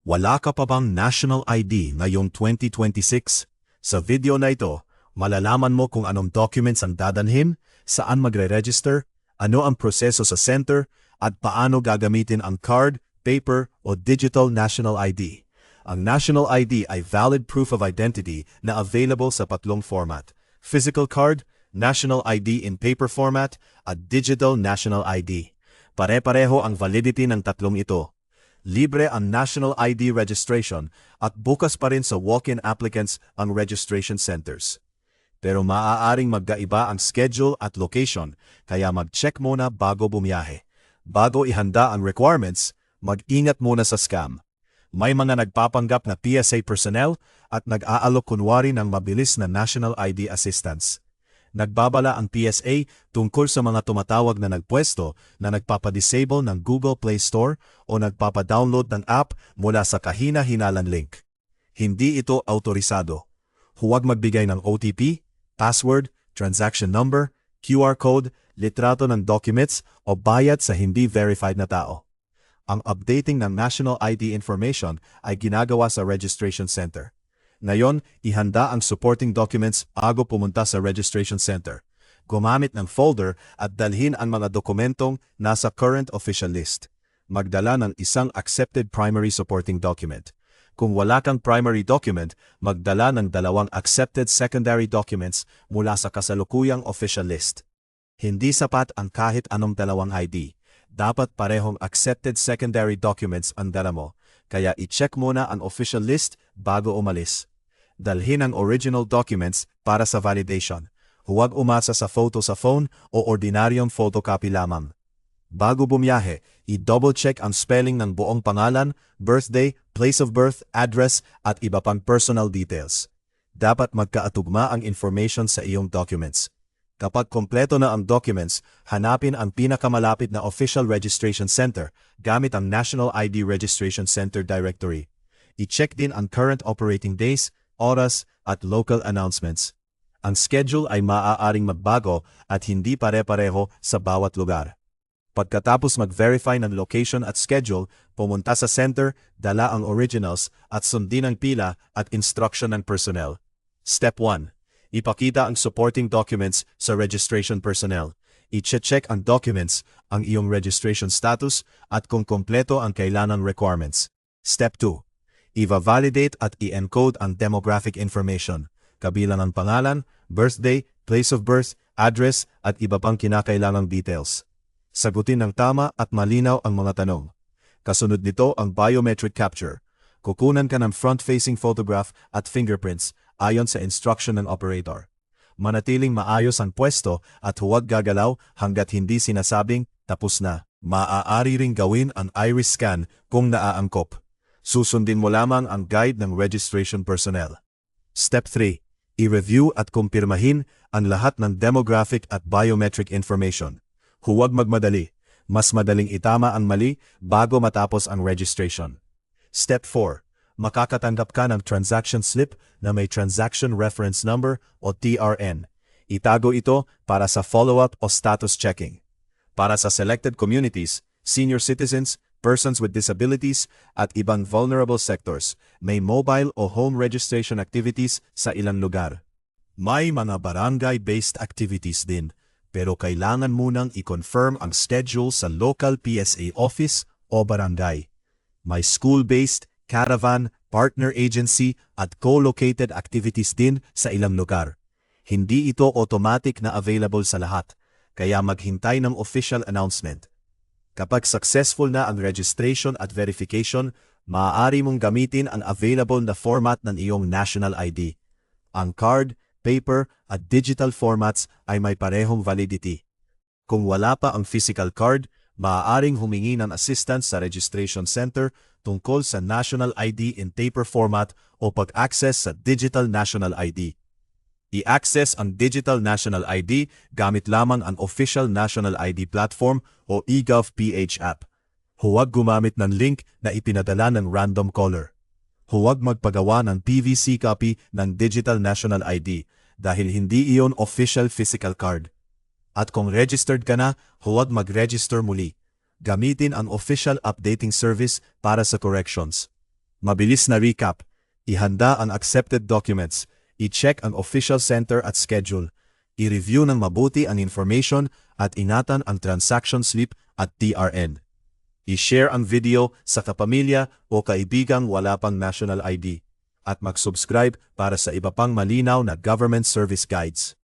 Wala ka pa bang National ID ngayong 2026? Sa video na ito, malalaman mo kung anong documents ang dadalhin, saan magre-register, ano ang proseso sa center, at paano gagamitin ang card, paper, o digital National ID. Ang National ID ay valid proof of identity na available sa tatlong format: physical card, National ID in paper format, at digital National ID. Pare-pareho ang validity ng tatlong ito. Libre ang National ID registration at bukas pa rin sa walk-in applicants ang registration centers. Pero maaaring magkaiba ang schedule at location, kaya mag-check muna bago bumiyahe. Bago ihanda ang requirements, mag-ingat muna sa scam. May mga nagpapanggap na PSA personnel at nag-aalok kunwari ng mabilis na National ID assistance. Nagbabala ang PSA tungkol sa mga tumatawag na nagpwesto na nagpapadisable ng Google Play Store o nagpapadownload ng app mula sa kahina-hinalang link. Hindi ito autorisado. Huwag magbigay ng OTP, password, transaction number, QR code, litrato ng documents o bayad sa hindi verified na tao. Ang updating ng National ID information ay ginagawa sa registration center. Ngayon, ihanda ang supporting documents bago pumunta sa registration center. Gumamit ng folder at dalhin ang mga dokumentong nasa current official list. Magdala ng isang accepted primary supporting document. Kung wala kang primary document, magdala ng 2 accepted secondary documents mula sa kasalukuyang official list. Hindi sapat ang kahit anong 2 ID. Dapat parehong accepted secondary documents ang dala mo, kaya i-check muna ang official list bago umalis. Dalhin ang original documents para sa validation. Huwag umasa sa photo sa phone o ordinaryong photocopy lamang. Bago bumiyahe, i-double-check ang spelling ng buong pangalan, birthday, place of birth, address, at iba pang personal details. Dapat magkaatugma ang information sa iyong documents. Kapag kompleto na ang documents, hanapin ang pinakamalapit na official registration center gamit ang National ID Registration Center Directory. I-check din ang current operating days, oras, at local announcements. Ang schedule ay maaaring magbago at hindi pare-pareho sa bawat lugar. Pagkatapos mag-verify ng location at schedule, pumunta sa center, dala ang originals at sundin ang pila at instruction ng personnel. Step 1. Ipakita ang supporting documents sa registration personnel. I-check ang documents, ang iyong registration status, at kung kompleto ang kailangang requirements. Step 2. I-validate at i-encode ang demographic information, kabilang ang pangalan, birthday, place of birth, address, at iba pang kinakailangang details. Sagutin ng tama at malinaw ang mga tanong. Kasunod nito ang biometric capture. Kukunan ka ng front-facing photograph at fingerprints ayon sa instruction ng operator. Manatiling maayos ang pwesto at huwag gagalaw hanggat hindi sinasabing tapos na. Maaari ring gawin ang iris scan kung naaangkop. Susundin mo lamang ang guide ng registration personnel. Step 3. I-review at kumpirmahin ang lahat ng demographic at biometric information. Huwag magmadali. Mas madaling itama ang mali bago matapos ang registration. Step 4. Makakatanggap ka ng transaction slip na may Transaction Reference Number o TRN. Itago ito para sa follow-up o status checking. Para sa selected communities, senior citizens, persons with disabilities, at ibang vulnerable sectors, may mobile o home registration activities sa ilang lugar. May mga barangay-based activities din, pero kailangan munang i-confirm ang schedule sa local PSA office o barangay. May school-based, caravan, partner agency, at co-located activities din sa ilang lugar. Hindi ito automatic na available sa lahat, kaya maghintay ng official announcement. Kapag successful na ang registration at verification, maaari mong gamitin ang available na format ng iyong National ID. Ang card, paper, at digital formats ay may parehong validity. Kung wala pa ang physical card, maaaring humingi ng assistance sa registration center tungkol sa National ID in paper format o pag-access sa digital National ID. I-access ang Digital National ID gamit lamang ang Official National ID Platform o eGov.ph app. Huwag gumamit ng link na ipinadala ng random caller. Huwag magpagawa ng PVC copy ng Digital National ID dahil hindi iyon official physical card. At kung registered ka na, huwag mag-register muli. Gamitin ang official updating service para sa corrections. Mabilis na recap. Ihanda ang accepted documents. I-check ang official center at schedule. I-review ng mabuti ang information at ingatan ang transaction slip at TRN. I-share ang video sa kapamilya o kaibigang wala pang national ID. At mag-subscribe para sa iba pang malinaw na government service guides.